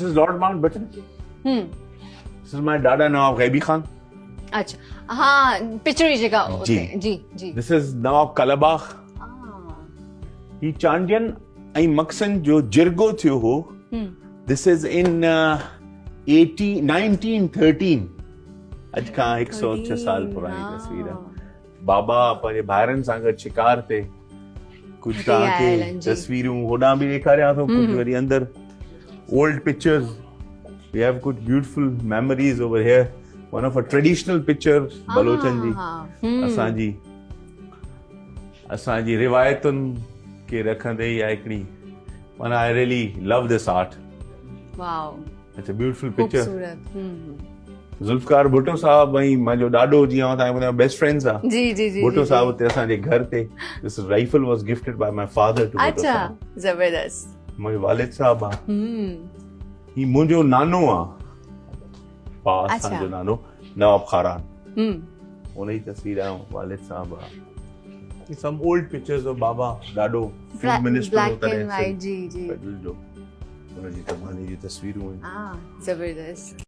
This is Lord Mountbatten. This is my Dada Nawab Ghaibi Khan. अच्छा हाँ picture जगह होते हैं जी जी This is Nawab Kalabagh. ही चांडियन ऐं मक्सन जो जिरगो थियो हो. This is in 1913. अॼु खां 106 साल पुरानी तस्वीर आहे. बाबा पंहिंजे भाइरनि सां गॾु शिकार ते कुझु तव्हांखे तस्वीरूं होॾां बि ॾेखारियां थो कुझु वरी अंदरि old pictures. We have good beautiful memories over here. One of a traditional picture बलोचन जी असांजी रिवायतुनि खे रखंदे ई आहे हिकिड़ी माना I really love this art. Wow It's a beautiful picture. खूबसूरत ज़ुल्फ़कार भुट्टो साहब ऐं मुंहिंजो ॾाॾो जीअं तव्हांखे बेस्ट फ्रेंड्स आहे. जी जी जी भुट्टो साहब उते असांजे घर ते this rifle was gifted by my father to Bhutto अच्छा साहब. जबरदस्त मुंहिंजो वालिद साहब आहे. ही मुंहिंजो नानो आहे. पास असांजो नानो नवाब खारान. उन जी तस्वीर आहे वालिद साहब आहे. Some old pictures of बाबा ॾाढो food minister black and white जी जी फेडरल जो उन जी तस्वीरूं आहिनि. जबरदस्त